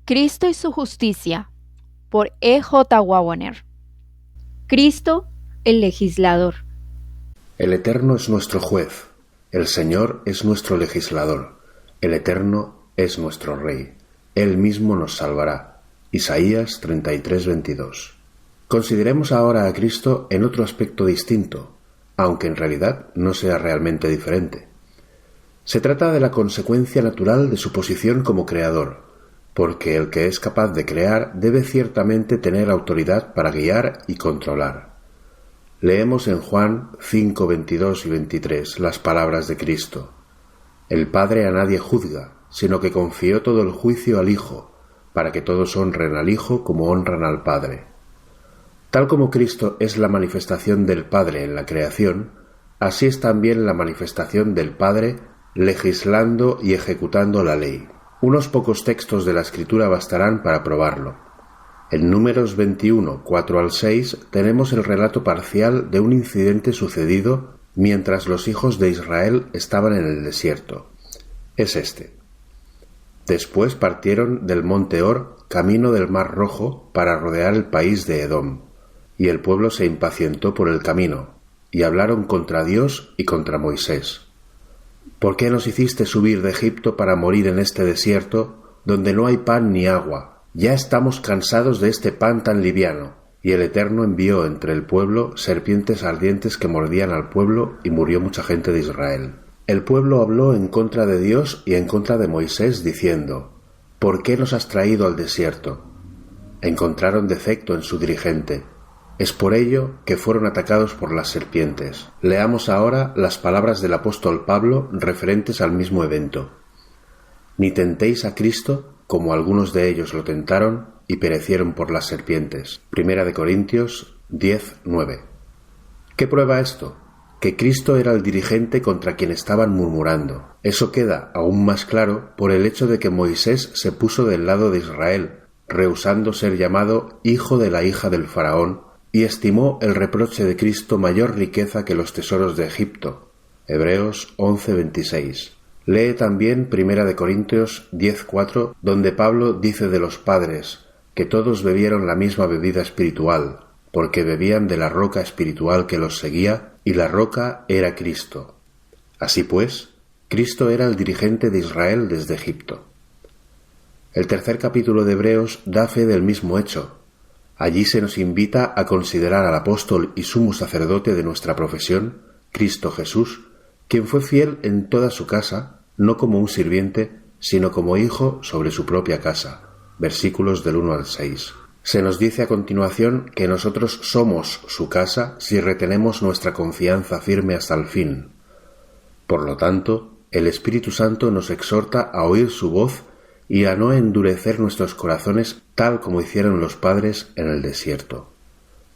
Cristo y su justicia, por E.J. Waggoner. Cristo, el legislador. El Eterno es nuestro juez, el Señor es nuestro legislador, el Eterno es nuestro Rey, Él mismo nos salvará. Isaías 33:22. Consideremos ahora a Cristo en otro aspecto distinto, aunque en realidad no sea realmente diferente. Se trata de la consecuencia natural de su posición como creador, porque el que es capaz de crear debe ciertamente tener autoridad para guiar y controlar. Leemos en Juan 5:22 y 23 las palabras de Cristo. El Padre a nadie juzga, sino que confió todo el juicio al Hijo, para que todos honren al Hijo como honran al Padre. Tal como Cristo es la manifestación del Padre en la creación, así es también la manifestación del Padre legislando y ejecutando la ley. Unos pocos textos de la Escritura bastarán para probarlo. En Números 21, 4 al 6, tenemos el relato parcial de un incidente sucedido mientras los hijos de Israel estaban en el desierto. Es este. Después partieron del monte Hor, camino del Mar Rojo, para rodear el país de Edom. Y el pueblo se impacientó por el camino, y hablaron contra Dios y contra Moisés. ¿Por qué nos hiciste subir de Egipto para morir en este desierto, donde no hay pan ni agua? Ya estamos cansados de este pan tan liviano. Y el Eterno envió entre el pueblo serpientes ardientes que mordían al pueblo, y murió mucha gente de Israel. El pueblo habló en contra de Dios y en contra de Moisés, diciendo: ¿Por qué nos has traído al desierto? Encontraron defecto en su dirigente. Es por ello que fueron atacados por las serpientes. Leamos ahora las palabras del apóstol Pablo referentes al mismo evento. Ni tentéis a Cristo, como algunos de ellos lo tentaron y perecieron por las serpientes. 1 Corintios 10:9. ¿Qué prueba esto? Que Cristo era el dirigente contra quien estaban murmurando. Eso queda aún más claro por el hecho de que Moisés se puso del lado de Israel, rehusando ser llamado hijo de la hija del faraón, y estimó el reproche de Cristo mayor riqueza que los tesoros de Egipto. Hebreos 11:26. Lee también 1 Corintios 10:4, donde Pablo dice de los padres que todos bebieron la misma bebida espiritual, porque bebían de la roca espiritual que los seguía, y la roca era Cristo. Así pues, Cristo era el dirigente de Israel desde Egipto. El tercer capítulo de Hebreos da fe del mismo hecho. Allí se nos invita a considerar al apóstol y sumo sacerdote de nuestra profesión, Cristo Jesús, quien fue fiel en toda su casa, no como un sirviente, sino como hijo sobre su propia casa. Versículos del 1 al 6. Se nos dice a continuación que nosotros somos su casa si retenemos nuestra confianza firme hasta el fin. Por lo tanto, el Espíritu Santo nos exhorta a oír su voz y a no endurecer nuestros corazones tal como hicieron los padres en el desierto,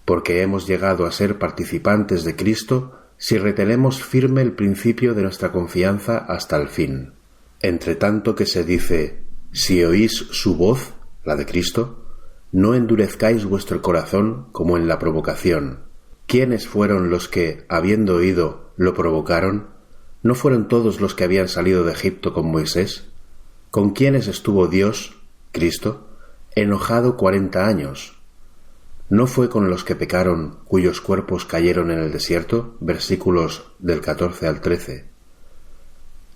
porque hemos llegado a ser participantes de Cristo si retenemos firme el principio de nuestra confianza hasta el fin. Entre tanto que se dice: si oís su voz, la de Cristo, no endurezcáis vuestro corazón como en la provocación. ¿Quiénes fueron los que, habiendo oído, lo provocaron? ¿No fueron todos los que habían salido de Egipto con Moisés? ¿Con quiénes estuvo Dios, Cristo, enojado 40 años? ¿No fue con los que pecaron, cuyos cuerpos cayeron en el desierto? Versículos del 14 al 13.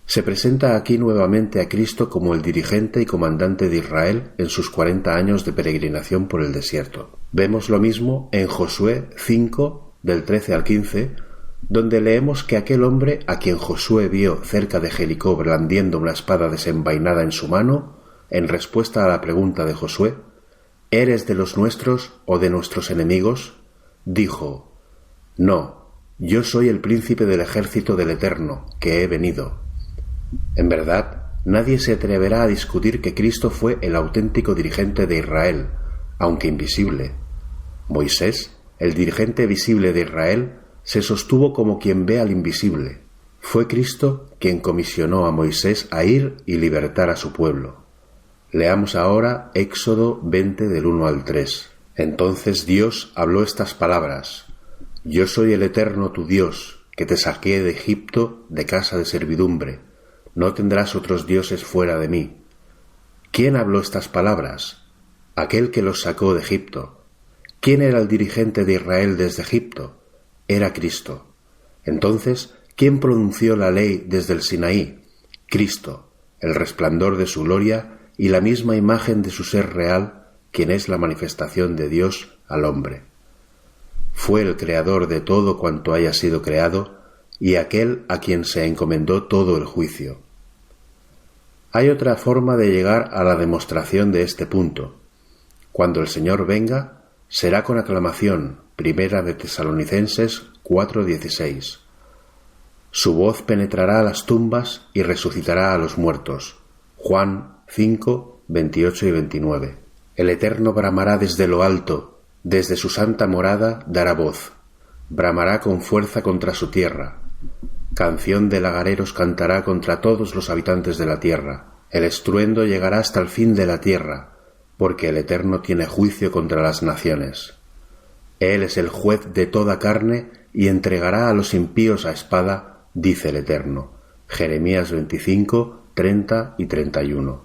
Se presenta aquí nuevamente a Cristo como el dirigente y comandante de Israel en sus 40 años de peregrinación por el desierto. Vemos lo mismo en Josué 5, del 13 al 15, donde leemos que aquel hombre a quien Josué vio cerca de Jericó blandiendo una espada desenvainada en su mano, en respuesta a la pregunta de Josué: ¿eres de los nuestros o de nuestros enemigos?, dijo: no, yo soy el príncipe del ejército del Eterno, que he venido. En verdad, nadie se atreverá a discutir que Cristo fue el auténtico dirigente de Israel, aunque invisible. Moisés, el dirigente visible de Israel, se sostuvo como quien ve al invisible. Fue Cristo quien comisionó a Moisés a ir y libertar a su pueblo. Leamos ahora Éxodo 20 del 1 al 3. Entonces Dios habló estas palabras: Yo soy el Eterno tu Dios, que te saqué de Egipto de casa de servidumbre. No tendrás otros dioses fuera de mí. ¿Quién habló estas palabras? Aquel que los sacó de Egipto. ¿Quién era el dirigente de Israel desde Egipto? Era Cristo. Entonces, ¿quién pronunció la ley desde el Sinaí? Cristo, el resplandor de su gloria y la misma imagen de su ser real, quien es la manifestación de Dios al hombre. Fue el creador de todo cuanto haya sido creado y aquel a quien se encomendó todo el juicio. Hay otra forma de llegar a la demostración de este punto. Cuando el Señor venga, será con aclamación. Primera de Tesalonicenses 4:16. Su voz penetrará a las tumbas y resucitará a los muertos. Juan 5:28 y 29. El Eterno bramará desde lo alto, desde su santa morada dará voz. Bramará con fuerza contra su tierra. Canción de lagareros cantará contra todos los habitantes de la tierra. El estruendo llegará hasta el fin de la tierra, porque el Eterno tiene juicio contra las naciones. Él es el juez de toda carne y entregará a los impíos a espada, dice el Eterno. Jeremías 25, 30 y 31.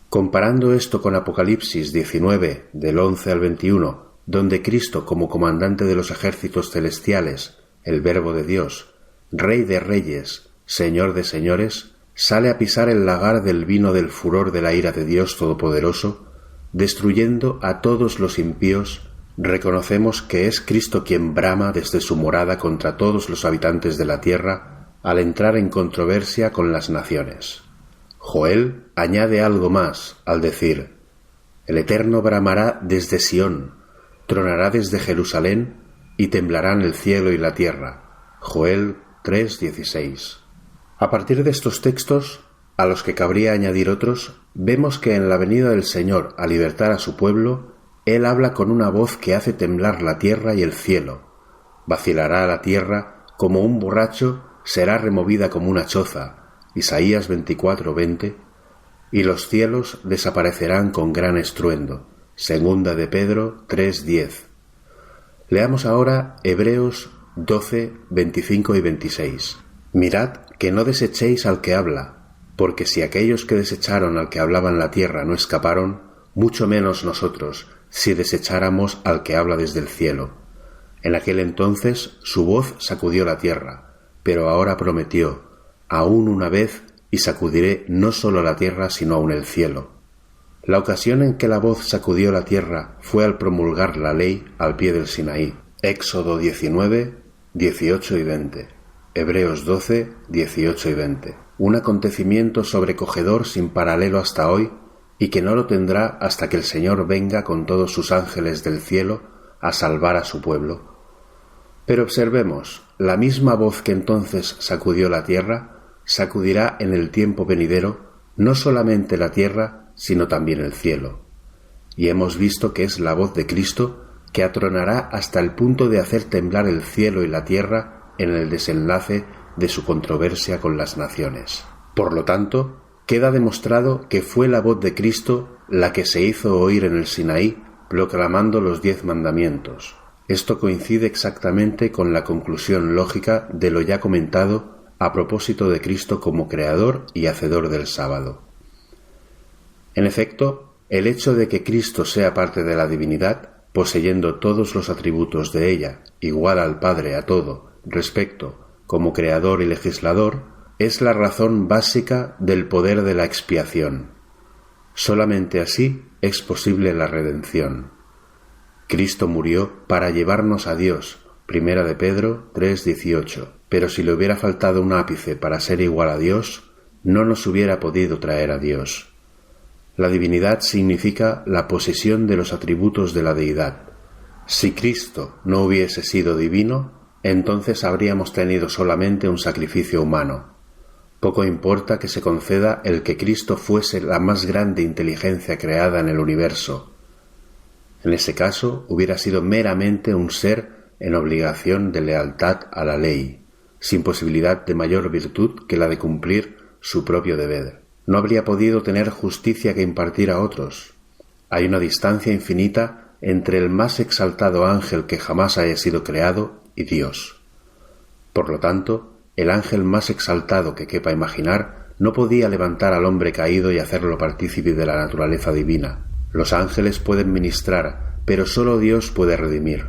Comparando esto con Apocalipsis 19, del 11 al 21, donde Cristo, como comandante de los ejércitos celestiales, el Verbo de Dios, Rey de reyes, Señor de señores, sale a pisar el lagar del vino del furor de la ira de Dios Todopoderoso, destruyendo a todos los impíos, reconocemos que es Cristo quien brama desde su morada contra todos los habitantes de la tierra al entrar en controversia con las naciones. Joel añade algo más al decir: el Eterno bramará desde Sión, tronará desde Jerusalén y temblarán el cielo y la tierra. Joel 3:16. A partir de estos textos, a los que cabría añadir otros, vemos que en la venida del Señor a libertar a su pueblo, Él habla con una voz que hace temblar la tierra y el cielo. Vacilará la tierra como un borracho, será removida como una choza. Isaías 24:20. Y los cielos desaparecerán con gran estruendo. Segunda de Pedro 3:10. Leamos ahora Hebreos 12, 25 y 26. Mirad que no desechéis al que habla, porque si aquellos que desecharon al que hablaba en la tierra no escaparon, mucho menos nosotros, si desecháramos al que habla desde el cielo. En aquel entonces su voz sacudió la tierra, pero ahora prometió: aún una vez y sacudiré no solo la tierra sino aun el cielo. La ocasión en que la voz sacudió la tierra fue al promulgar la ley al pie del Sinaí. Éxodo 19, 18 y 20. Hebreos 12, 18 y 20. Un acontecimiento sobrecogedor sin paralelo hasta hoy y que no lo tendrá hasta que el Señor venga con todos sus ángeles del cielo a salvar a su pueblo. Pero observemos, la misma voz que entonces sacudió la tierra, sacudirá en el tiempo venidero no solamente la tierra, sino también el cielo. Y hemos visto que es la voz de Cristo que atronará hasta el punto de hacer temblar el cielo y la tierra en el desenlace de su controversia con las naciones. Por lo tanto, queda demostrado que fue la voz de Cristo la que se hizo oír en el Sinaí proclamando los 10 mandamientos. Esto coincide exactamente con la conclusión lógica de lo ya comentado a propósito de Cristo como creador y hacedor del sábado. En efecto, el hecho de que Cristo sea parte de la divinidad, poseyendo todos los atributos de ella, igual al Padre a todo respecto, como creador y legislador, es la razón básica del poder de la expiación. Solamente así es posible la redención. Cristo murió para llevarnos a Dios, Primera de Pedro 3:18, pero si le hubiera faltado un ápice para ser igual a Dios, no nos hubiera podido traer a Dios. La divinidad significa la posesión de los atributos de la deidad. Si Cristo no hubiese sido divino, entonces habríamos tenido solamente un sacrificio humano. Poco importa que se conceda el que Cristo fuese la más grande inteligencia creada en el universo. En ese caso hubiera sido meramente un ser en obligación de lealtad a la ley, sin posibilidad de mayor virtud que la de cumplir su propio deber. No habría podido tener justicia que impartir a otros. Hay una distancia infinita entre el más exaltado ángel que jamás haya sido creado y Dios. Por lo tanto, el ángel más exaltado que quepa imaginar no podía levantar al hombre caído y hacerlo partícipe de la naturaleza divina. Los ángeles pueden ministrar, pero sólo Dios puede redimir.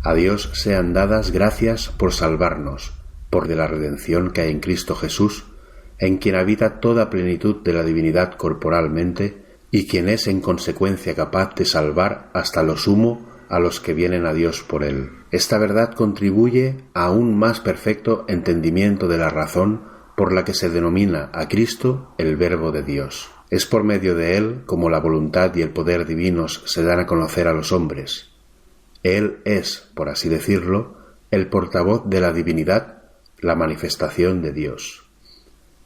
A Dios sean dadas gracias por salvarnos, por de la redención que hay en Cristo Jesús, en quien habita toda plenitud de la divinidad corporalmente, y quien es en consecuencia capaz de salvar hasta lo sumo a los que vienen a Dios por él. Esta verdad contribuye a un más perfecto entendimiento de la razón por la que se denomina a Cristo el Verbo de Dios. Es por medio de él como la voluntad y el poder divinos se dan a conocer a los hombres. Él es, por así decirlo, el portavoz de la divinidad, la manifestación de Dios.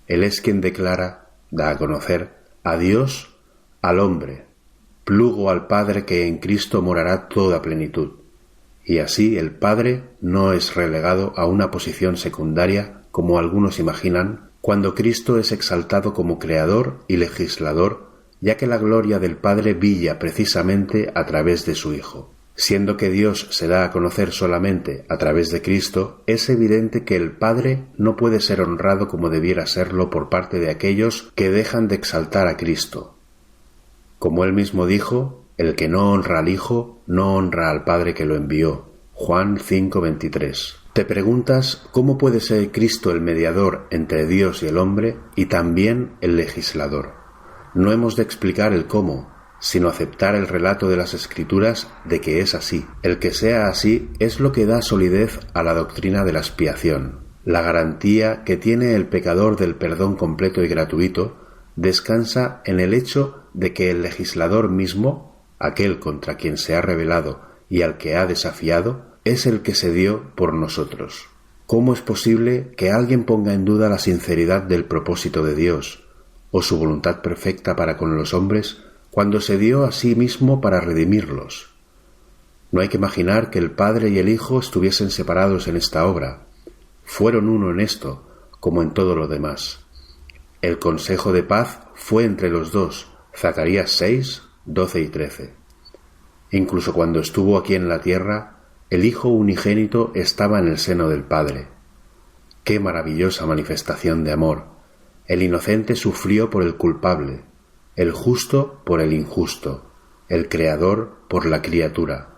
Él es quien declara, da a conocer, a Dios al hombre, plugo al Padre que en Cristo morará toda plenitud, y así el Padre no es relegado a una posición secundaria como algunos imaginan, cuando Cristo es exaltado como creador y legislador, ya que la gloria del Padre brilla precisamente a través de su Hijo. Siendo que Dios se da a conocer solamente a través de Cristo, es evidente que el Padre no puede ser honrado como debiera serlo por parte de aquellos que dejan de exaltar a Cristo. Como él mismo dijo, el que no honra al Hijo, no honra al Padre que lo envió. Juan 5:23. Te preguntas cómo puede ser Cristo el mediador entre Dios y el hombre y también el legislador. No hemos de explicar el cómo, sino aceptar el relato de las Escrituras de que es así. El que sea así es lo que da solidez a la doctrina de la expiación. La garantía que tiene el pecador del perdón completo y gratuito descansa en el hecho de que el legislador mismo, aquel contra quien se ha rebelado y al que ha desafiado, es el que se dio por nosotros. ¿Cómo es posible que alguien ponga en duda la sinceridad del propósito de Dios o su voluntad perfecta para con los hombres cuando se dio a sí mismo para redimirlos? No hay que imaginar que el Padre y el Hijo estuviesen separados en esta obra. Fueron uno en esto, como en todo lo demás. El consejo de paz fue entre los dos, Zacarías 6, 12 y 13. Incluso cuando estuvo aquí en la tierra, el Hijo unigénito estaba en el seno del Padre. ¡Qué maravillosa manifestación de amor! El inocente sufrió por el culpable, el justo por el injusto, el creador por la criatura,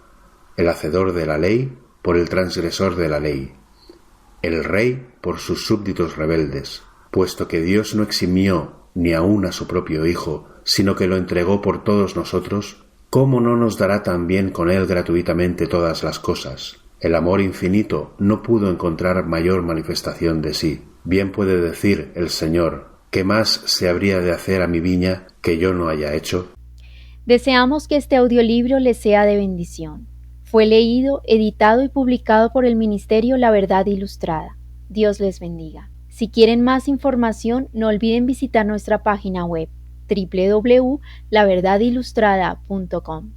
el hacedor de la ley por el transgresor de la ley, el rey por sus súbditos rebeldes, puesto que Dios no eximió ni aun a su propio Hijo, sino que lo entregó por todos nosotros, ¿cómo no nos dará también con él gratuitamente todas las cosas? El amor infinito no pudo encontrar mayor manifestación de sí. Bien puede decir el Señor, ¿qué más se habría de hacer a mi viña que yo no haya hecho? Deseamos que este audiolibro les sea de bendición. Fue leído, editado y publicado por el Ministerio La Verdad Ilustrada. Dios les bendiga. Si quieren más información, no olviden visitar nuestra página web www.laverdadilustrada.com.